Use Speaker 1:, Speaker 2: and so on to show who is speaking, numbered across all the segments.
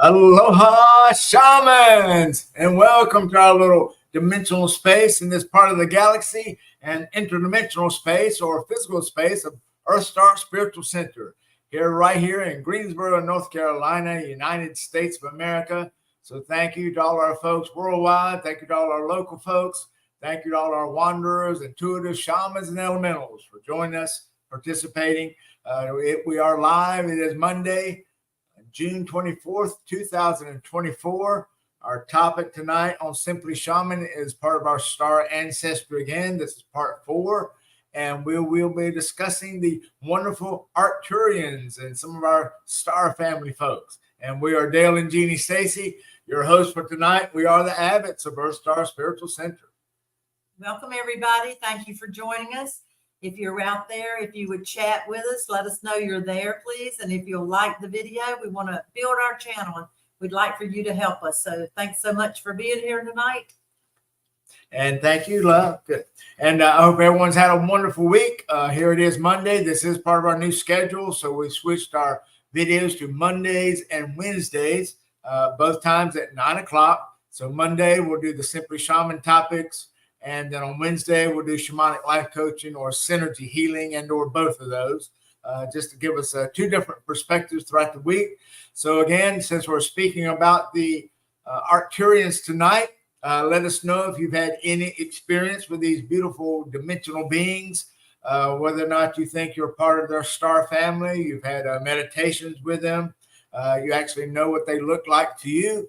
Speaker 1: Aloha, shamans, and welcome to our little dimensional space in this part of the galaxy and interdimensional space or physical space of EarthStar Spiritual Center right here in Greensboro, North Carolina, United States of America. So thank you to all our folks worldwide. Thank you to all our local folks. Thank you to all our wanderers, intuitive shamans, and elementals for joining us, participating. We are live. It is Monday, June 24th, 2024. Our topic tonight on Simply Shaman is part of our Star Ancestry again. This is part 4. And we will be discussing the wonderful Arcturians and some of our star family folks. And we are Dale and Jeanne Stacy, your hosts for tonight. We are the Abbots of EarthStar Spiritual Center.
Speaker 2: Welcome, everybody. Thank you for joining us. If you're out there, if you would chat with us, let us know you're there, please. And if you'll like the video, we want to build our channel and we'd like for you to help us. So thanks so much for being here tonight.
Speaker 1: And thank you, love. Good. And I hope everyone's had a wonderful week. Here it is Monday. This is part of our new schedule. So we switched our videos to Mondays and Wednesdays, both times at 9 o'clock. So Monday, we'll do the Simply Shaman topics. And then on Wednesday, we'll do shamanic life coaching or synergy healing and or both of those, just to give us two different perspectives throughout the week. So again, since we're speaking about the Arcturians tonight, let us know if you've had any experience with these beautiful dimensional beings, whether or not you think you're part of their star family, you've had meditations with them, you actually know what they look like to you.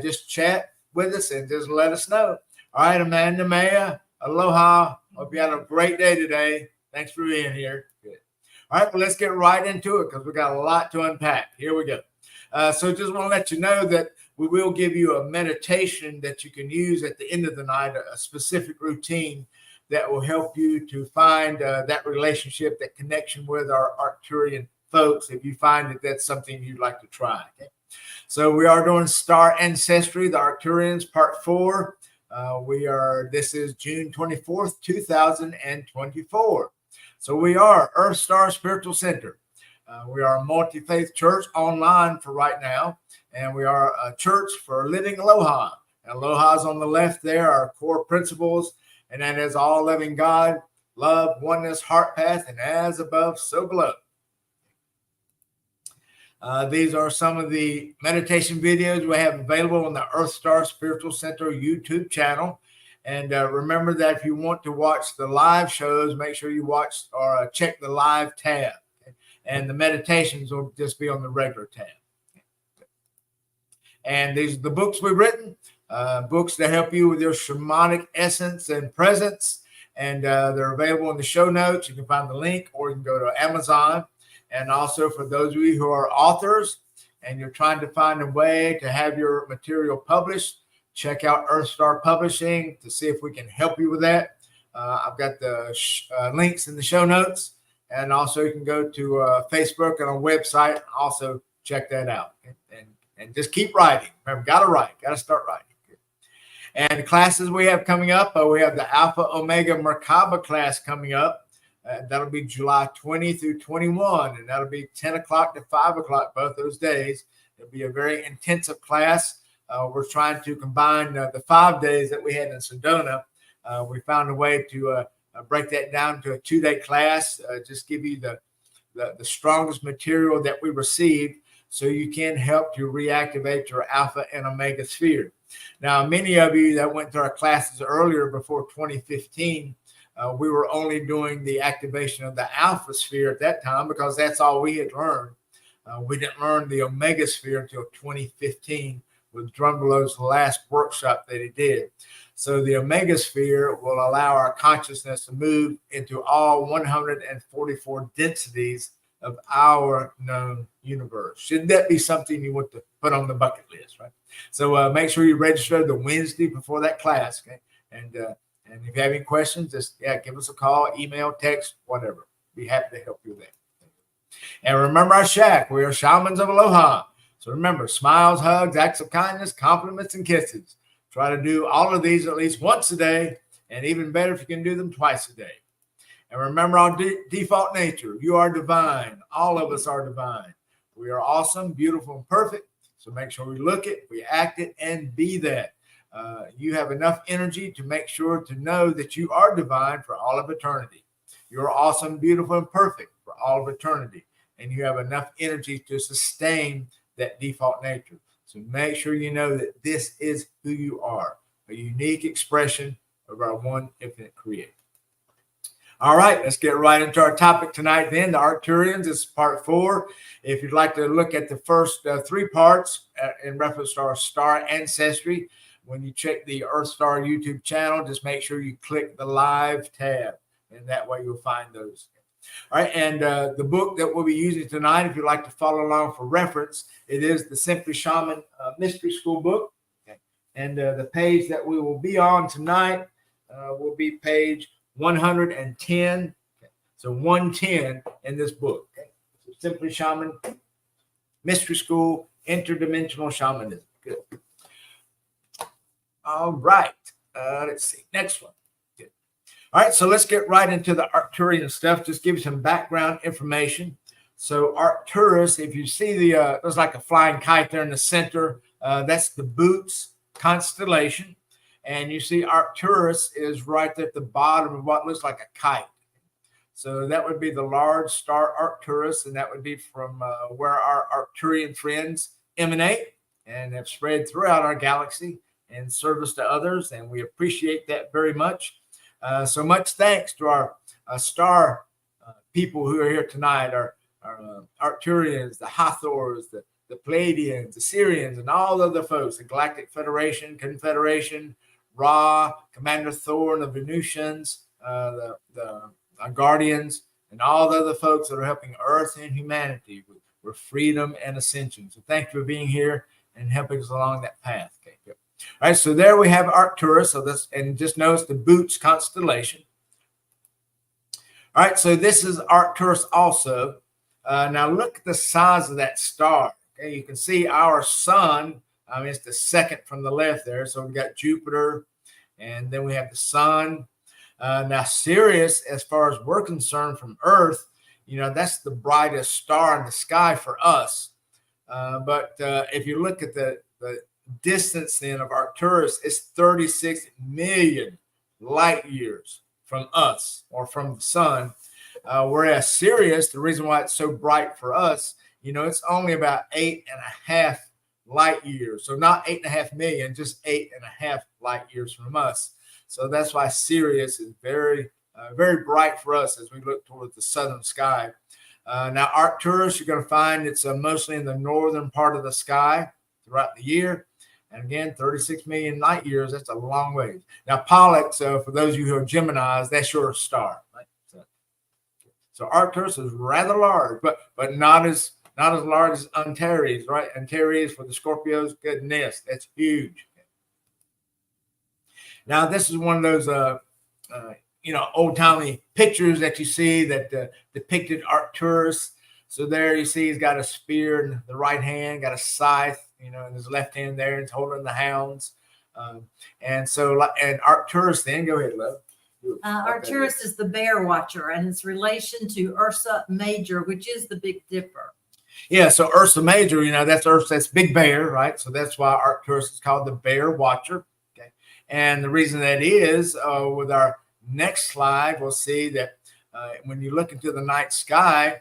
Speaker 1: Just chat with us and just let us know. All right, Amanda, Maya, aloha. Hope you had a great day today. Thanks for being here. Good. All right, well, let's get right into it because we got a lot to unpack. Here we go. So just want to let you know that we will give you a meditation that you can use at the end of the night, a specific routine that will help you to find that relationship, that connection with our Arcturian folks, if you find that that's something you'd like to try. Okay? So we are doing Star Ancestry, the Arcturians, part 4. This is June 24th, 2024. So we are EarthStar Spiritual Center. We are a multi-faith church online for right now. And we are a church for living Aloha. And Aloha is on the left there, our core principles. And that is all loving God, love, oneness, heart path, and as above, so below. These are some of the meditation videos we have available on the EarthStar Spiritual Center YouTube channel. And remember that if you want to watch the live shows, make sure you watch or check the live tab. Okay? And the meditations will just be on the regular tab. And these are the books we've written, books that help you with your shamanic essence and presence. And they're available in the show notes. You can find the link or you can go to Amazon. And also for those of you who are authors and you're trying to find a way to have your material published, check out EarthStar Publishing to see if we can help you with that. I've got the links in the show notes. And also you can go to Facebook and our website. Also check that out. And just keep writing. Remember, got to start writing. And the classes we have coming up, we have the Alpha Omega Merkaba class coming up. That'll be July 20 through 21, and that'll be 10 o'clock to 5 o'clock both those days. It'll be a very intensive class. We're trying to combine the 5 days that we had in Sedona. We found a way to break that down to a 2-day class, just give you the strongest material that we received so you can help to reactivate your alpha and omega sphere. Now, many of you that went to our classes earlier before 2015, we were only doing the activation of the alpha sphere at that time because that's all we had learned. We didn't learn the omega sphere until 2015 with Drumbelow's last workshop that he did. So the omega sphere will allow our consciousness to move into all 144 densities of our known universe. Should that be something you want to put on the bucket list, right? So make sure you register the Wednesday before that class, okay? And if you have any questions, just give us a call, email, text, whatever. Be happy to help you with that. And remember our shack. We are shamans of Aloha. So remember, smiles, hugs, acts of kindness, compliments, and kisses. Try to do all of these at least once a day, and even better if you can do them twice a day. And remember our default nature. You are divine. All of us are divine. We are awesome, beautiful, and perfect. So make sure we look it, we act it, and be that. You have enough energy to make sure to know that you are divine for all of eternity. You're awesome, beautiful, and perfect for all of eternity. And you have enough energy to sustain that default nature. So make sure you know that this is who you are, a unique expression of our one infinite creator. All right, let's get right into our topic tonight then, the Arcturians. This is part 4. If you'd like to look at the first 3 parts in reference to our star ancestry, when you check the EarthStar YouTube channel, just make sure you click the live tab, and that way you'll find those. All right, and the book that we'll be using tonight, if you'd like to follow along for reference, it is the Simply Shaman Mystery School book. Okay. And the page that we will be on tonight will be page 110. Okay. So 110 in this book. Okay. So Simply Shaman Mystery School, Interdimensional Shamanism. Good. All right. Let's see. Next one. All right, so let's get right into the Arcturian stuff. Just give you some background information. So Arcturus, if you see there's like a flying kite there in the center. That's the Boots constellation. And you see Arcturus is right at the bottom of what looks like a kite. So that would be the large star Arcturus, and that would be from where our Arcturian friends emanate and have spread throughout our galaxy in service to others. And we appreciate that very much. So much thanks to our star people who are here tonight, our Arcturians, the Hathors, the Pleiadians, the Sirians, and all other folks, the Galactic Federation, Confederation, Ra, Commander Thor, and the Venusians, the Guardians, and all the other folks that are helping Earth and humanity with freedom and ascension. So thank you for being here and helping us along that path. Okay, good. All right, so there we have Arcturus. So this, and just notice the Boots constellation. All right, so this is Arcturus also. Now look at the size of that star. Okay, you can see our sun. I mean, it's the second from the left there. So we've got Jupiter, and then we have the sun. Now Sirius, as far as we're concerned from Earth, you know, that's the brightest star in the sky for us. But if you look at the distance then of Arcturus, is 36 million light years from us or from the sun, whereas Sirius, the reason why it's so bright for us, you know, it's only about 8.5 light years. So not 8.5 million, just 8.5 light years from us. So that's why Sirius is very bright for us as we look towards the southern sky. Now Arcturus, you're going to find it's mostly in the northern part of the sky throughout the year. And again, 36 million light years, that's a long way. Now, Pollux, for those of you who are Geminis, that's your star. Right? So Arcturus is rather large, but not as large as Antares, right? Antares for the Scorpios, goodness, that's huge. Now, this is one of those, old-timey pictures that you see that depicted Arcturus. So there you see he's got a spear in the right hand, got a scythe, you know, in his left hand there, and he's holding the hounds. And Arcturus then, go ahead, love.
Speaker 2: Arcturus is the bear watcher, and its relation to Ursa Major, which is the Big Dipper.
Speaker 1: Yeah, so Ursa Major, you know, that's Big Bear, right? So that's why Arcturus is called the bear watcher. Okay. And the reason that is, with our next slide, we'll see that when you look into the night sky,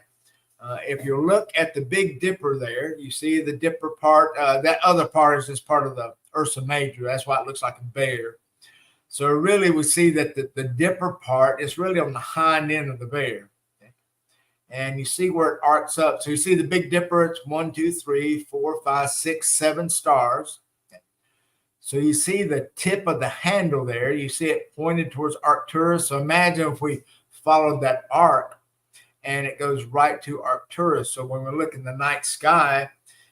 Speaker 1: if you look at the Big Dipper there, you see the Dipper part. That other part is just part of the Ursa Major. That's why it looks like a bear. So really we see that the Dipper part is really on the hind end of the bear. Okay? And you see where it arcs up. So you see the Big Dipper, it's 1, 2, 3, 4, 5, 6, 7 stars. Okay? So you see the tip of the handle there. You see it pointed towards Arcturus. So imagine if we followed that arc, and it goes right to Arcturus. So when we look in the night sky,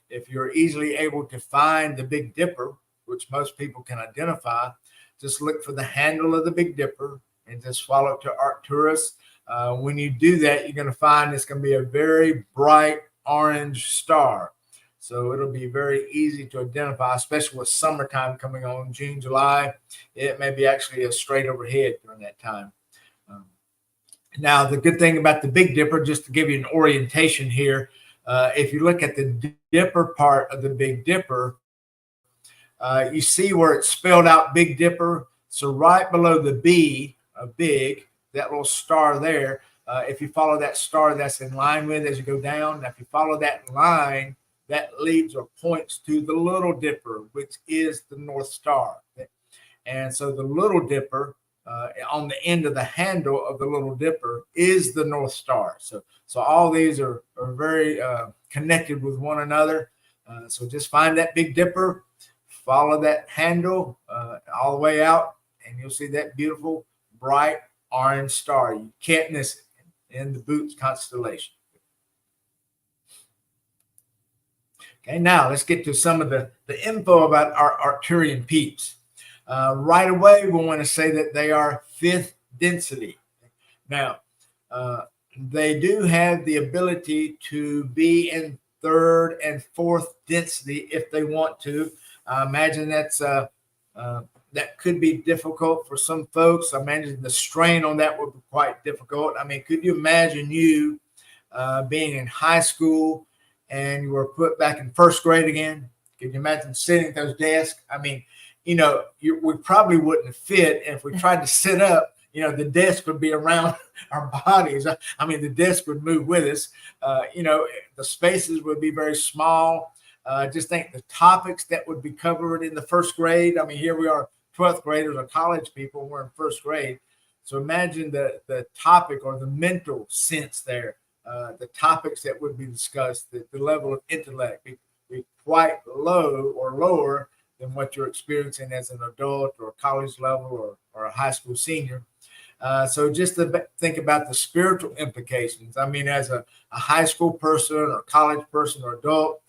Speaker 1: if you're easily able to find the Big Dipper, which most people can identify, just look for the handle of the Big Dipper and just follow it to Arcturus. When you do that, you're going to find it's going to be a very bright orange star. So it'll be very easy to identify, especially with summertime coming on, June, July. It may be actually a straight overhead during that time. Now, the good thing about the Big Dipper, just to give you an orientation here, If you look at the Dipper part of the Big Dipper, you see where it's spelled out Big Dipper. So right below the B of big, that little star there, if you follow that star that's in line with as you go down, if you follow that line, that leads or points to the Little Dipper, which is the North Star. And so the Little Dipper, on the end of the handle of the Little Dipper, is the North Star. So all these are very connected with one another. So just find that Big Dipper, follow that handle all the way out, and you'll see that beautiful, bright orange star. You can't miss it in the Boots constellation. Okay, now let's get to some of the info about our Arcturian peeps. Right away, we want to say that they are 5th density. Now, they do have the ability to be in 3rd and 4th density if they want to. I imagine that could be difficult for some folks. I imagine the strain on that would be quite difficult. I mean, could you imagine you being in high school and you were put back in 1st grade again? Can you imagine sitting at those desks? I mean, we probably wouldn't fit. And if we tried to sit up, the desk would be around our bodies. I mean, the desk would move with us. The spaces would be very small. Just think the topics that would be covered in the 1st grade. I mean, here we are, 12th graders or college people. We're in 1st grade. So imagine the topic or the mental sense there, the topics that would be discussed, the level of intellect be quite low or lower than what you're experiencing as an adult or college level or a high school senior. So just to think about the spiritual implications. I mean, as a high school person or college person or adult,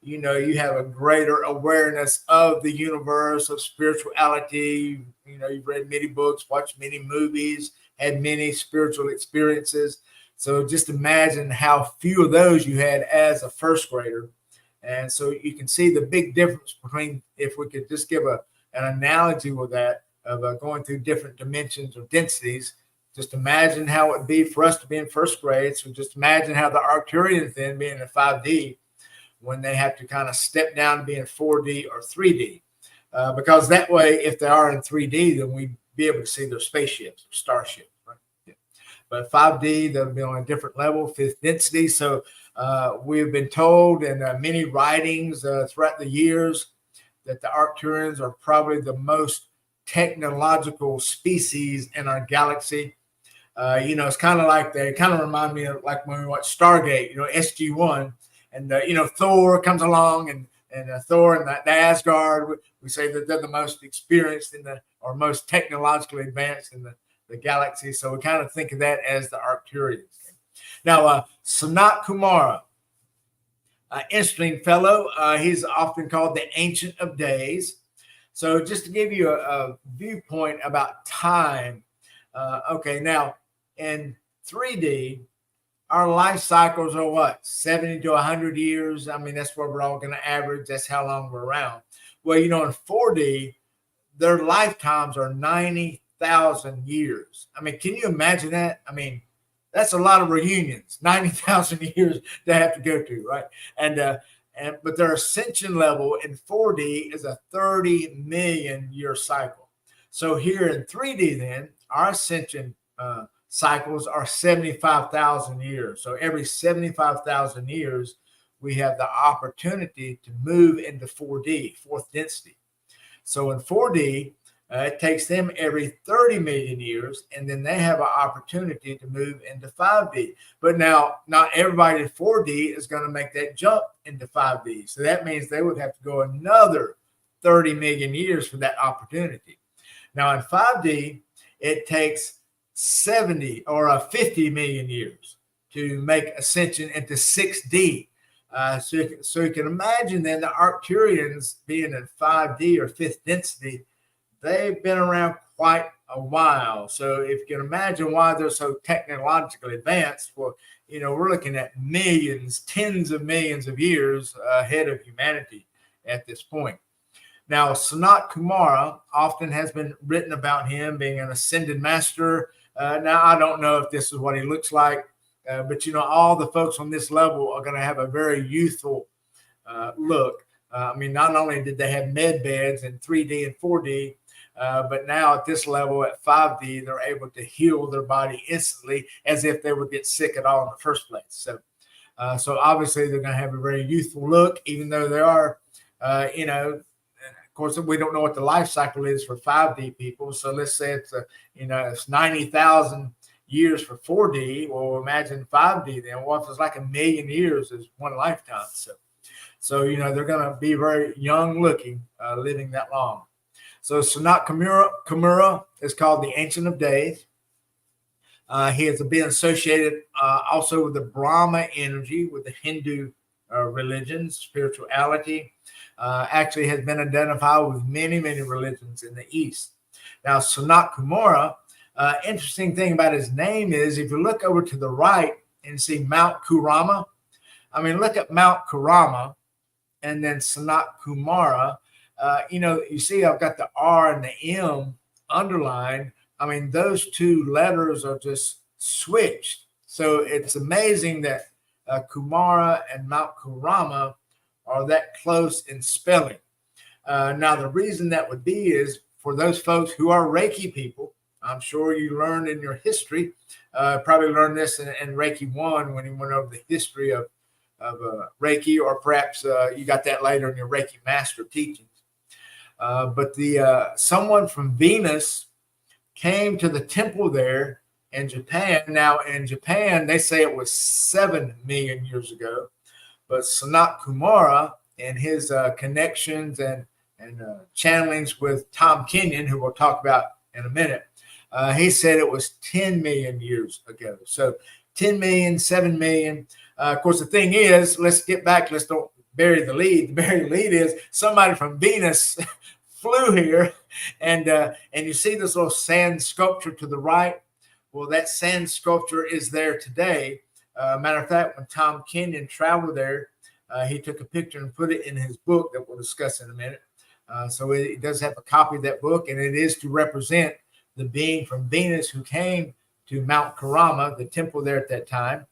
Speaker 1: you have a greater awareness of the universe, of spirituality. You've read many books, watched many movies, had many spiritual experiences. So just imagine how few of those you had as a 1st grader. And so you can see the big difference between, if we could just give an analogy with that, of going through different dimensions or densities. Just imagine how it would be for us to be in 1st grade. So just imagine how the Arcturians then being in 5D, when they have to kind of step down to be in 4D or 3D. Because that way, if they are in 3D, then we'd be able to see their spaceships or starships. Right? Yeah. But 5D, they'll be on a different level, 5th density. So we've been told in many writings throughout the years that the Arcturians are probably the most technological species in our galaxy. It's kind of like they kind of remind me of like when we watch Stargate, SG-1. And, Thor comes along and Thor and the Asgard, we say that they're the most experienced or most technologically advanced in the galaxy. So we kind of think of that as the Arcturians. Now, Sanat Kumara, interesting fellow. He's often called the Ancient of Days. So just to give you a viewpoint about time. Okay, now in 3D, our life cycles are what? 70 to 100 years. I mean, that's where we're all going to average. That's how long we're around. Well, in 4D, their lifetimes are 90,000 years. I mean, can you imagine that? I mean, that's a lot of reunions, 90,000 years to have to go to, right? But their ascension level in 4D is a 30 million year cycle. So here in 3D, then, our ascension cycles are 75,000 years. So every 75,000 years, we have the opportunity to move into 4D, 4th density. So in 4D, it takes them every 30 million years, and then they have an opportunity to move into 5D. But now, not everybody in 4D is going to make that jump into 5D. So that means they would have to go another 30 million years for that opportunity. Now in 5D, it takes 70 or 50 million years to make ascension into 6D. So you can imagine then the Arcturians being in 5D or 5th density, they've been around quite a while. So if you can imagine why they're so technologically advanced, well, we're looking at millions, tens of millions of years ahead of humanity at this point. Now, Sanat Kumara often has been written about him being an ascended master. Now, I don't know if this is what he looks like. But, all the folks on this level are going to have a very youthful look. Not only did they have med beds in 3D and 4D, but now at this level, at 5D, they're able to heal their body instantly as if they would get sick at all in the first place. So obviously they're going to have a very youthful look, even though they are, of course, we don't know what the life cycle is for 5D people. So let's say it's 90,000 years for 4D. Well, imagine 5D then. Well, if it's like 1 million years is one lifetime. So they're going to be very young looking, living that long. So Sanat Kumara is called the Ancient of Days. He has been associated also with the Brahma energy, with the Hindu religion, spirituality. Actually has been identified with many, many religions in the East. Now, Sanat Kumara, interesting thing about his name is if you look over to the right and see Mount Kurama, look at Mount Kurama and then Sanat Kumara. You see I've got the R and the M underlined. Those two letters are just switched. So it's amazing that Kumara and Mount Kurama are that close in spelling. Now, the reason that would be is for those folks who are Reiki people. I'm sure you learned in your history, probably learned this in Reiki 1 when you went over the history of Reiki, or perhaps you got that later in your Reiki master teachings. But someone from Venus came to the temple there in Japan. Now, in Japan, they say it was 7 million years ago. But Sanat Kumara and his connections and channelings with Tom Kenyon, who we'll talk about in a minute, he said it was 10 million years ago. So 10 million, 7 million. Of course, the thing is, let's get back. Let's don't bury the lead. The buried lead is somebody from Venus flew here, and you see this little sand sculpture to the right. Well, that sand sculpture is there today. Matter of fact, when Tom Kenyon traveled there, he took a picture and put it in his book that we'll discuss in a minute. So it does have a copy of that book, and it is to represent the being from Venus who came to Mount Kurama, the temple there at that time,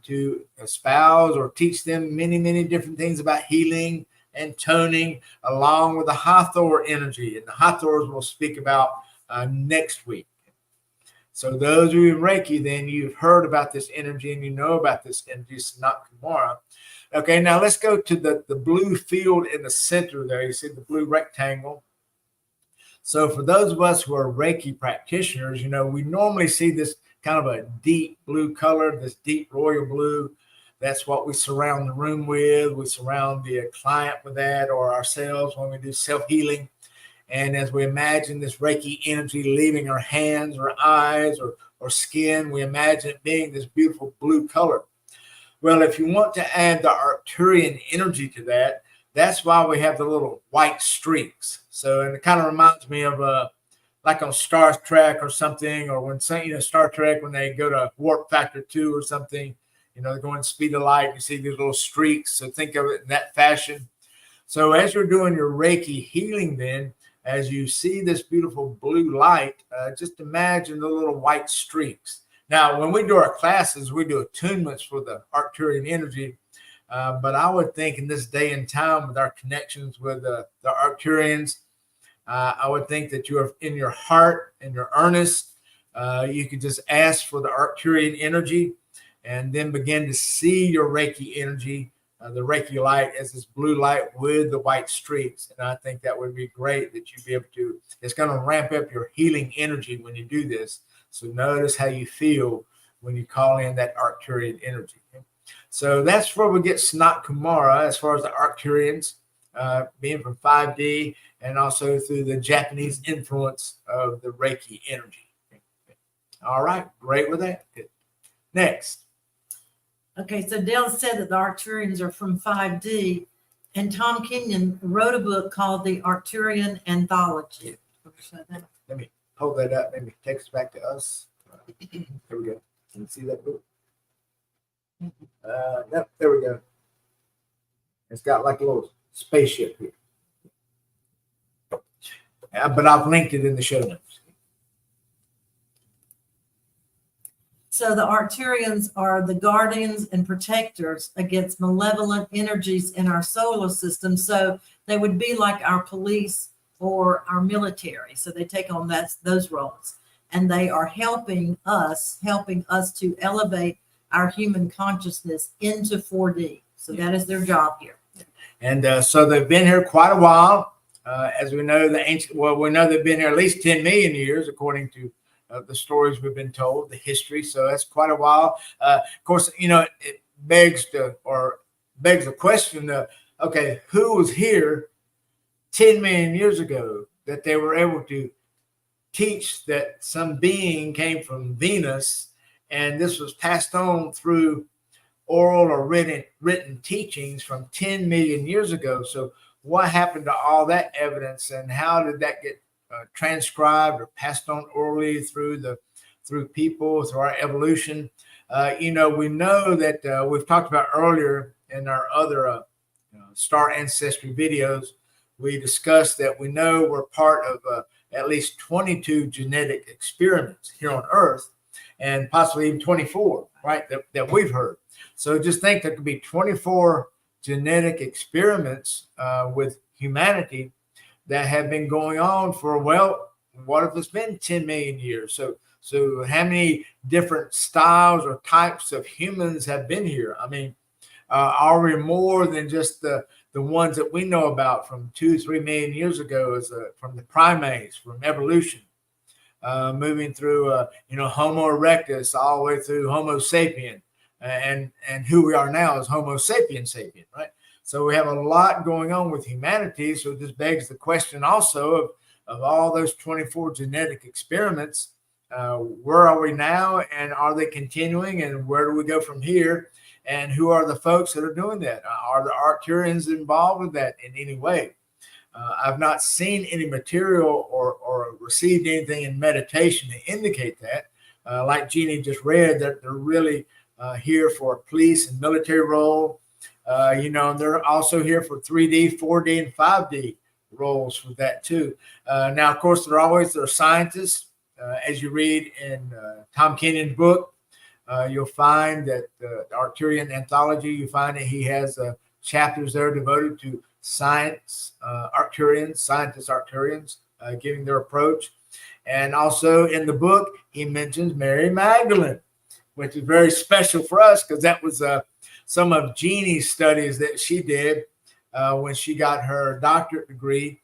Speaker 1: to espouse or teach them many, many different things about healing and toning, along with the Hathor energy. And the Hathors we'll speak about next week. So those of you in Reiki, then you've heard about this energy and you know about this energy, Sanat Kumara. Okay, now let's go to the blue field in the center there. You see the blue rectangle. So for those of us who are Reiki practitioners, we normally see this kind of a deep blue color, this deep royal blue. That's what we surround the room with. We surround the client with that, or ourselves when we do self-healing. And as we imagine this Reiki energy leaving our hands or eyes or skin, we imagine it being this beautiful blue color. Well, if you want to add the Arcturian energy to that, that's why we have the little white streaks. So, and it kind of reminds me of like on Star Trek or something, or when Star Trek, when they go to warp factor 2 or something, they're going speed of light, you see these little streaks. So think of it in that fashion. So as you're doing your Reiki healing, then as you see this beautiful blue light, just imagine the little white streaks. Now, when we do our classes, we do attunements for the Arcturian energy. But I would think in this day and time with our connections with the Arcturians, I would think that you are in your heart and your earnest. You could just ask for the Arcturian energy and then begin to see your Reiki energy, the Reiki light as this blue light with the white streaks. And I think that would be great that you'd be able to, it's going to ramp up your healing energy when you do this. So notice how you feel when you call in that Arcturian energy. So that's where we get Sanat Kumara as far as the Arcturians, being from 5D and also through the Japanese influence of the Reiki energy. All right, great with that. Good. Next.
Speaker 2: Okay, so Dale said that the Arcturians are from 5D, and Tom Kenyon wrote a book called The Arcturian Anthology.
Speaker 1: Let me hold that up. Maybe take us back to us. There we go. Can you see that book? Yep, there we go. It's got like a little spaceship here. But I've linked it in the show notes.
Speaker 2: So the Arcturians are the guardians and protectors against malevolent energies in our solar system. So they would be like our police or our military. So they take on those roles, and they are helping us to elevate our human consciousness into 4D. So that is their job here.
Speaker 1: And so they've been here quite a while. As we know, we know they've been here at least 10 million years, according to the stories we've been told, the history. So that's quite a while. Of course, it begs the question, okay, who was here 10 million years ago that they were able to teach that some being came from Venus, and this was passed on through oral or written teachings from 10 million years ago. So what happened to all that evidence, and how did that get transcribed or passed on orally through people, through our evolution? We know that we've talked about earlier in our other star ancestry videos. We discussed that we know we're part of at least 22 genetic experiments here on Earth, and possibly even 24, right, that we've heard. So just think there could be 24 genetic experiments with humanity that have been going on for, well, what if it's been 10 million years? So how many different styles or types of humans have been here? I mean, are we more than just the ones that we know about from 2-3 million years ago, from the primates, from evolution, moving through Homo erectus all the way through Homo sapien, and who we are now is Homo sapien, right? So we have a lot going on with humanity. So this begs the question also of all those 24 genetic experiments, where are we now, and are they continuing, and where do we go from here? And who are the folks that are doing that? Are the Arcturians involved with that in any way? I've not seen any material or received anything in meditation to indicate that. Like Jeanne just read, that they're really here for a police and military role. They're also here for 3D, 4D, and 5D roles for that too. Now, of course, they're scientists. As you read in Tom Kenyon's book, you'll find that the Arcturian anthology, you find that he has chapters there devoted to scientists Arcturians, giving their approach. And also in the book, he mentions Mary Magdalene, which is very special for us because that was some of Jeanne's studies that she did when she got her doctorate degree.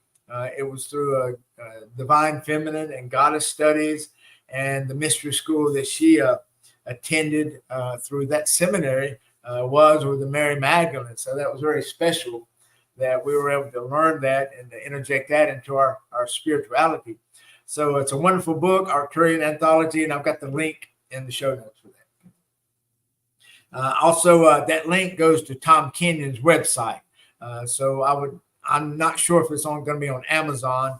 Speaker 1: It was through Divine Feminine and Goddess Studies, and the mystery school that she attended through that seminary was with the Mary Magdalene. So that was very special that we were able to learn that and to interject that into our spirituality. So it's a wonderful book, Arcturian Anthology, and I've got the link in the show notes for that. Also, that link goes to Tom Kenyon's website. So I'm not sure if it's going to be on Amazon,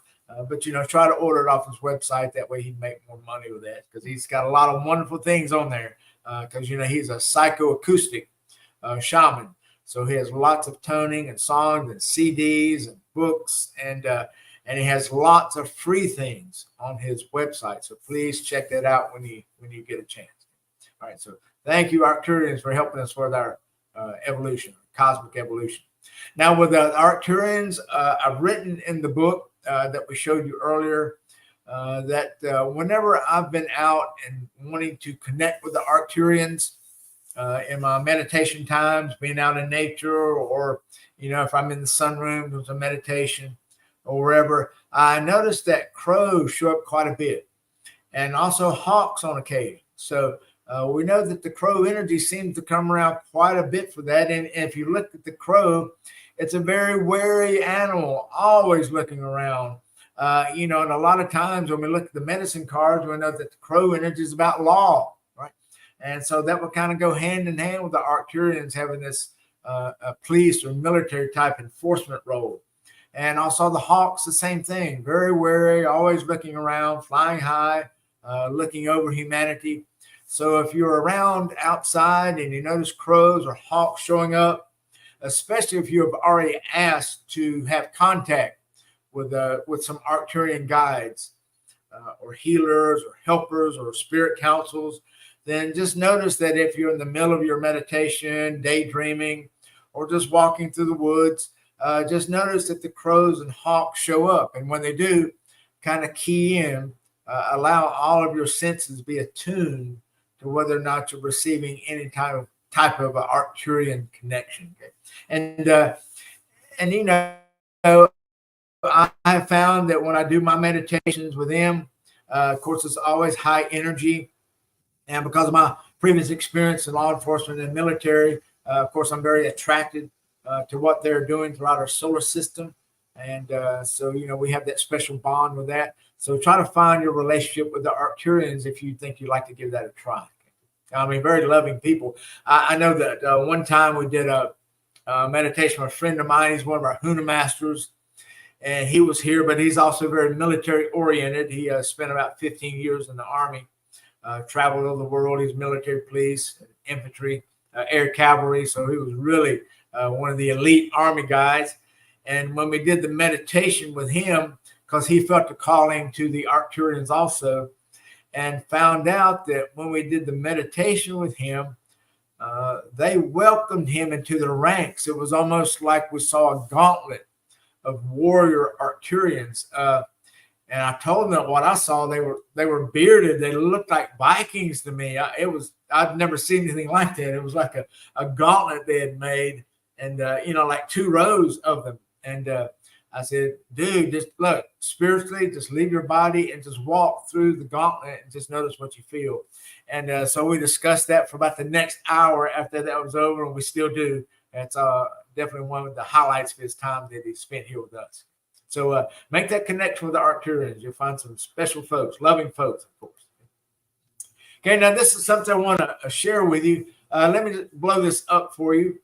Speaker 1: but try to order it off his website. That way he'd make more money with that, because he's got a lot of wonderful things on there. Because he's a psychoacoustic shaman, so he has lots of toning and songs and CDs and books, and he has lots of free things on his website. So please check that out when you get a chance. All right. So thank you, Arcturians, for helping us with our evolution, cosmic evolution. Now, with the Arcturians, I've written in the book that we showed you earlier that whenever I've been out and wanting to connect with the Arcturians in my meditation times, being out in nature, or if I'm in the sunroom with a meditation or wherever, I noticed that crows show up quite a bit, and also hawks on occasion. So we know that the crow energy seems to come around quite a bit for that. And if you look at the crow, it's a very wary animal, always looking around. And a lot of times when we look at the medicine cards, we know that the crow energy is about law, right? And so that will kind of go hand in hand with the Arcturians having this police or military type enforcement role. And also the hawks, the same thing, very wary, always looking around, flying high, looking over humanity. So if you're around outside and you notice crows or hawks showing up, especially if you have already asked to have contact with some Arcturian guides or healers or helpers or spirit councils, then just notice that if you're in the middle of your meditation, daydreaming, or just walking through the woods, just notice that the crows and hawks show up. And when they do, kind of key in, allow all of your senses to be attuned to whether or not you're receiving any type of Arcturian connection. Okay? And you know, I have found that when I do my meditations with them, of course, it's always high energy. And because of my previous experience in law enforcement and military, of course, I'm very attracted to what they're doing throughout our solar system. And so, you know, we have that special bond with that. So try to find your relationship with the Arcturians if you think you'd like to give that a try. I mean, very loving people. I know that one time we did a meditation with a friend of mine. He's one of our Huna masters. And he was here, but he's also very military oriented. He spent about 15 years in the Army, traveled over the world. He's military police, infantry, air cavalry. So he was really one of the elite Army guys. And when we did the meditation with him, because he felt the calling to the Arcturians also, and found out that when we did the meditation with him, they welcomed him into their ranks. It was almost like we saw a gauntlet of warrior Arcturians. And I told them that what I saw, they were bearded. They looked like Vikings to me. I'd never seen anything like that. It was like a gauntlet they had made, and you know, like 2 rows of them. And I said, dude, just look, spiritually, just leave your body and just walk through the gauntlet and just notice what you feel. And so we discussed that for about the next hour after that was over, and we still do. That's definitely one of the highlights of his time that he spent here with us. So make that connection with the Arcturians. You'll find some special folks, loving folks, of course. Okay, now this is something I want to share with you. Let me just blow this up for you,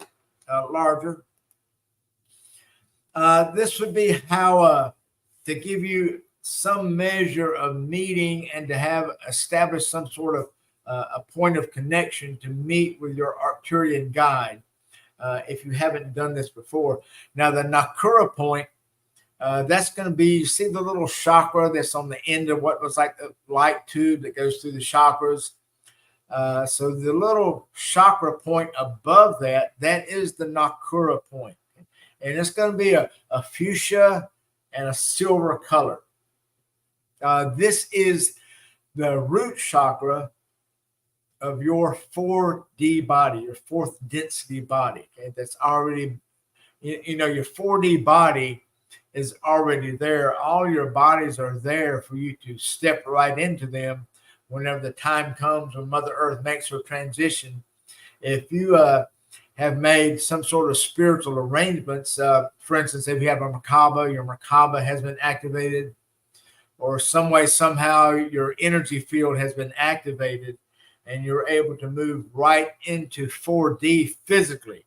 Speaker 1: larger. This would be how to give you some measure of meeting and to have established some sort of a point of connection to meet with your Arcturian guide. If you haven't done this before. Now, the Nakura point, that's going to be, you see the little chakra that's on the end of what looks like the light tube that goes through the chakras. So the little chakra point above that, that is the Nakura point. And it's going to be a fuchsia and a silver color. This is the root chakra of your 4D body, your 4th density body. Okay, that's already, you know, your 4D body is already there. All your bodies are there for you to step right into them whenever the time comes when Mother Earth makes her transition. If you have made some sort of spiritual arrangements, for instance, if you have a Merkaba, your Merkaba has been activated, or some way, somehow your energy field has been activated, and you're able to move right into 4D physically.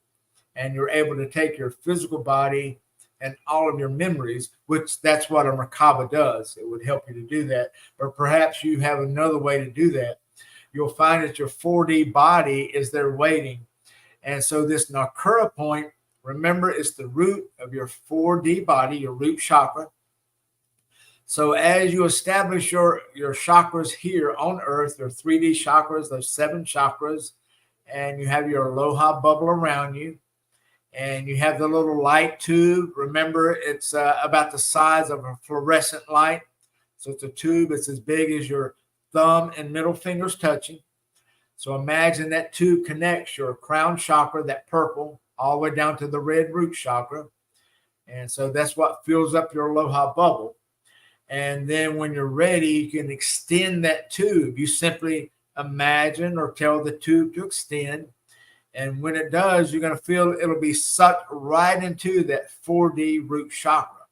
Speaker 1: And you're able to take your physical body and all of your memories, which that's what a Merkaba does. It would help you to do that. But perhaps you have another way to do that. You'll find that your 4D body is there waiting. And so this Nakura point, remember, it's the root of your 4D body, your root chakra. So as you establish your chakras here on Earth, your 3D chakras, those 7 chakras, and you have your Aloha bubble around you, and you have the little light tube. Remember, it's about the size of a fluorescent light. So it's a tube. It's as big as your thumb and middle fingers touching. So imagine that tube connects your crown chakra, that purple, all the way down to the red root chakra. And so that's what fills up your Aloha bubble. And then when you're ready, you can extend that tube. You simply imagine or tell the tube to extend. And when it does, you're going to feel it'll be sucked right into that 4D root chakra.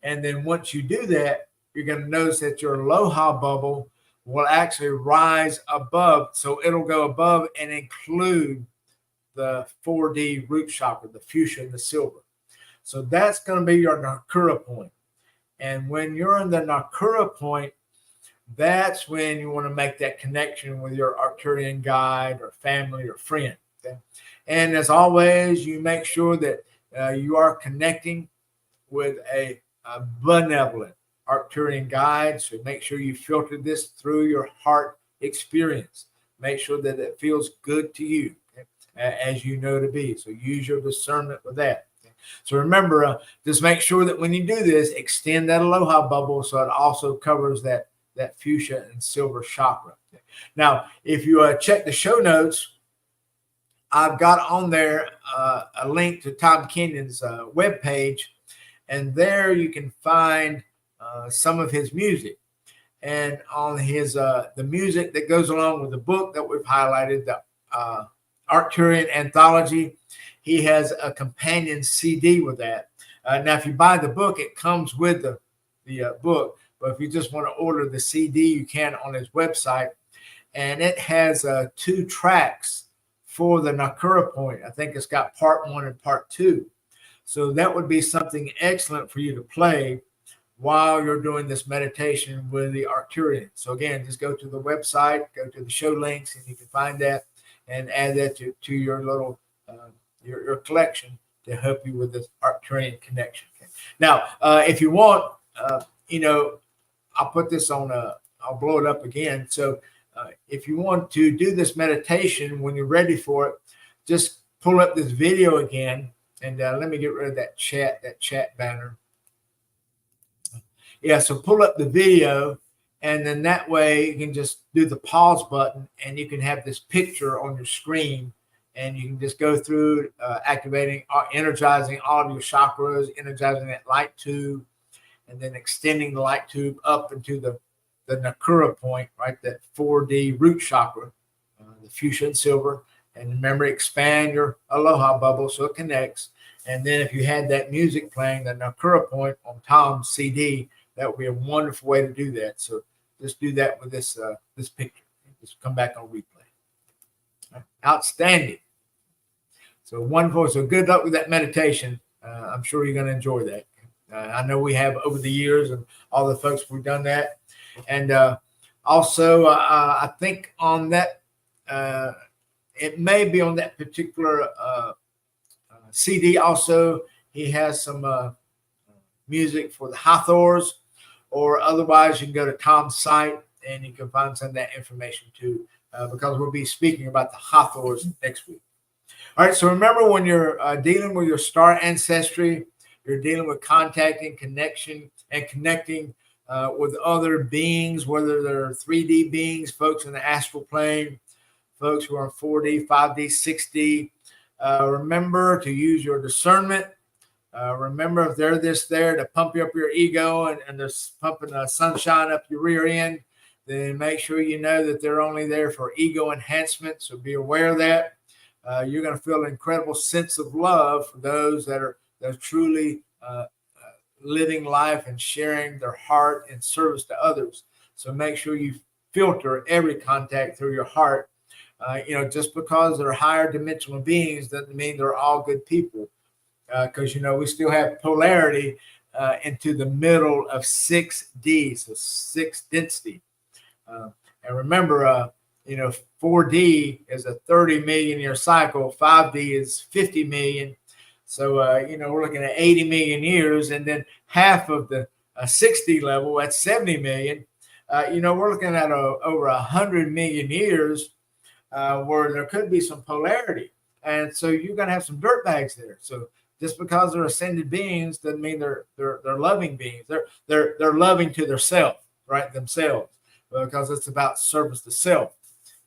Speaker 1: And then once you do that, you're going to notice that your Aloha bubble will actually rise above. So it'll go above and include the 4D root chakra, the fuchsia and the silver. So that's going to be your Nakura point. And when you're in the Nakura point, that's when you want to make that connection with your Arcturian guide or family or friend. Okay? And as always, you make sure that you are connecting with a benevolent Arcturian guide. So make sure you filter this through your heart experience. make sure that it feels good to you, as you know to be. So use your discernment with that. So remember, just make sure that when you do this, extend that aloha bubble so it also covers that fuchsia and silver chakra. Now, if you check the show notes, I've got on there a link to Tom Kenyon's webpage, and there you can find some of his music. And on his the music that goes along with the book that we've highlighted, the Arcturian Anthology, he has a companion CD with that. Now, if you buy the book, it comes with the book. But if you just want to order the CD, you can on his website. And it has 2 tracks for the Nakura point. I think it's got part 1 and part 2. So that would be something excellent for you to play while you're doing this meditation with the Arcturians. So again, just go to the website, go to the show links, and you can find that and add that to your little your collection to help you with this Arcturian connection. Okay. Now, if you want, I'll put this on. I'll blow it up again. So if you want to do this meditation when you're ready for it, just pull up this video again, and let me get rid of that chat banner. Yeah, so pull up the video, and then that way you can just do the pause button, and you can have this picture on your screen, and you can just go through activating, energizing all of your chakras, energizing that light tube, and then extending the light tube up into the Nakura point, right? That 4D root chakra, the fuchsia and silver. And remember, expand your aloha bubble so it connects. And then if you had that music playing, the Nakura point on Tom's CD, that would be a wonderful way to do that. So just do that with this picture. Just come back on replay. Outstanding. So wonderful. So good luck with that meditation. I'm sure you're going to enjoy that. I know we have over the years, and all the folks we've done that. And also, I think on that, it may be on that particular CD also, he has some music for the Hathors, or otherwise you can go to Tom's site and you can find some of that information too, because we'll be speaking about the Hathors next week. All right, so remember, when you're dealing with your star ancestry, you're dealing with contacting, connection, and connecting with other beings, whether they're 3D beings, folks in the astral plane, folks who are 4D, 5D, 6D. Remember to use your discernment. Remember, if they're there to pump you up your ego and they're pumping sunshine up your rear end, then make sure you know that they're only there for ego enhancement. So be aware of that. You're going to feel an incredible sense of love for those that are truly living life and sharing their heart in service to others. So make sure you filter every contact through your heart. Just because they're higher dimensional beings doesn't mean they're all good people. Because, we still have polarity into the middle of 6D, so 6 density. And remember, 4D is a 30 million year cycle. 5D is 50 million. So, we're looking at 80 million years, and then half of the 60 level, that's 70 million. We're looking at over 100 million years where there could be some polarity. And so you're going to have some dirt bags there. So just because they're ascended beings doesn't mean they're loving beings. They're loving to their self, right? Themselves, because it's about service to self.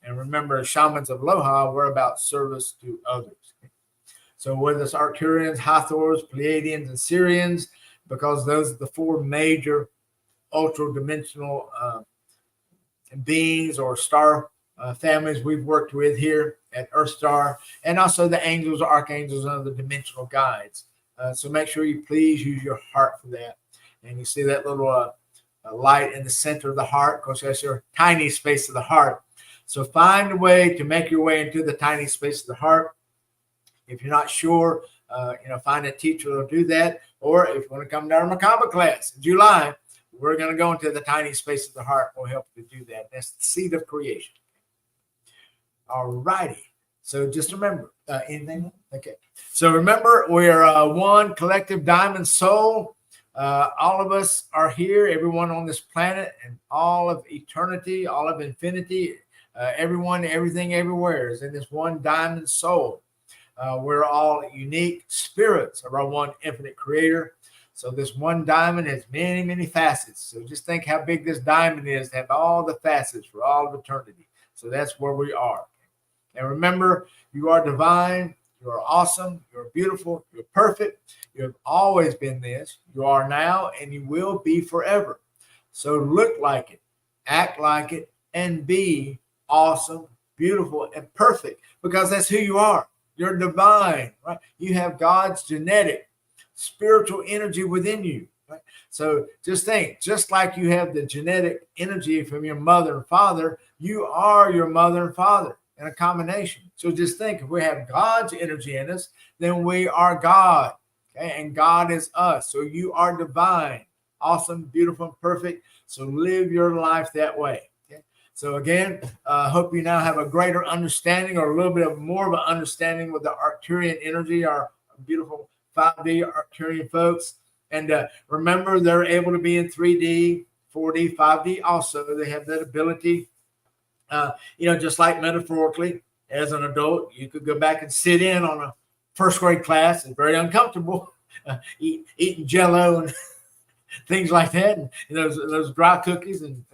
Speaker 1: And remember, as shamans of Aloha, we're about service to others. So whether it's Arcturians, Hathors, Pleiadians, and Sirians, because those are the 4 major ultra-dimensional beings or star families we've worked with here at EarthStar, and also the angels, archangels, and other dimensional guides. So make sure you please use your heart for that. And you see that little light in the center of the heart. Of course, that's your tiny space of the heart. So find a way to make your way into the tiny space of the heart. If you're not sure, find a teacher who will do that. Or if you want to come to our Macabre class in July, we're going to go into the tiny space of the heart. We'll help you do that. That's the seed of creation. All righty. So just remember, anything? Okay. So remember, we are one collective diamond soul. All of us are here, everyone on this planet, and all of eternity, all of infinity Everyone, everything, everywhere is in this one diamond soul. We're all unique spirits of our one infinite creator. So this one diamond has many, many facets. So just think how big this diamond is to have all the facets for all of eternity. So that's where we are. And remember, you are divine. You are awesome. You're beautiful. You're perfect. You have always been this. You are now, and you will be forever. So look like it, act like it, and be awesome, beautiful, and perfect, because that's who you are. You're divine, right? You have God's genetic, spiritual energy within you, right? So just think, just like you have the genetic energy from your mother and father, you are your mother and father in a combination. So just think, if we have God's energy in us, then we are God, okay? And God is us. So you are divine, awesome, beautiful, and perfect. So live your life that way. Okay? So again, hope you now have a greater understanding, or a little bit of more of an understanding with the Arcturian energy, our beautiful 5D Arcturian folks. And remember, they're able to be in 3D, 4D, 5D also. They have that ability. Just like metaphorically, as an adult, you could go back and sit in on a first grade class. It's very uncomfortable, eating Jell-O and things like that, and those dry cookies and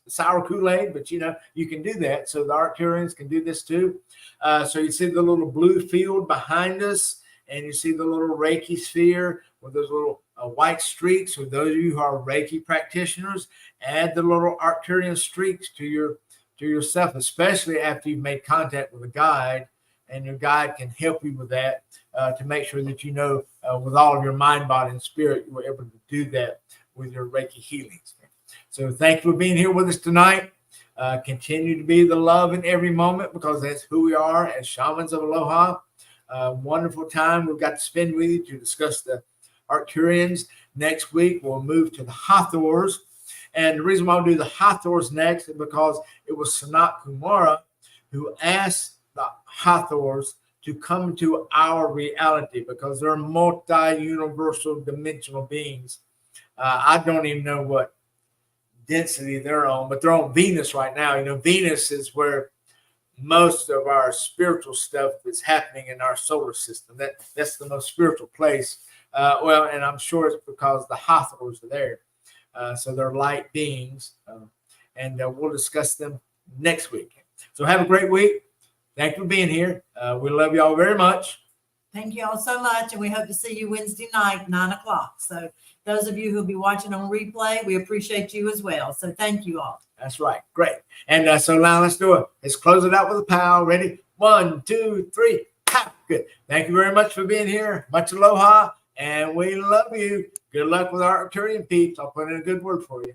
Speaker 1: sour Kool-Aid. But you can do that. So the Arcturians can do this too. So you see the little blue field behind us, and you see the little Reiki sphere with those little white streaks. For those of you who are Reiki practitioners, add the little Arcturian streaks to yourself, especially after you've made contact with a guide, and your guide can help you with that to make sure that with all of your mind, body, and spirit, you were able to do that with your Reiki healings. So thank you for being here with us tonight. Continue to be the love in every moment, because that's who we are as shamans of Aloha. Wonderful time we've got to spend with you to discuss the Arcturians. Next week, we'll move to the Hathors. And the reason why we do the Hathors next is because it was Sanat Kumara who asked the Hathors to come to our reality, because they're multi-universal dimensional beings. I don't even know what density they're on, but they're on Venus right now. Venus is where most of our spiritual stuff is happening in our solar system. That's the most spiritual place. And I'm sure it's because the Hathors are there. So they're light beings, and we'll discuss them next week. So have a great week. Thank you for being here. We love you all very much.
Speaker 2: Thank you all so much, and we hope to see you Wednesday night, 9:00. So those of you who'll be watching on replay, we appreciate you as well. So thank you all.
Speaker 1: That's right. Great. And so now let's do it. Let's close it out with a pow. Ready? 1, 2, 3. Pow. Good. Thank you very much for being here. Much aloha. And we love you. Good luck with our Arcturian peeps. I'll put in a good word for you.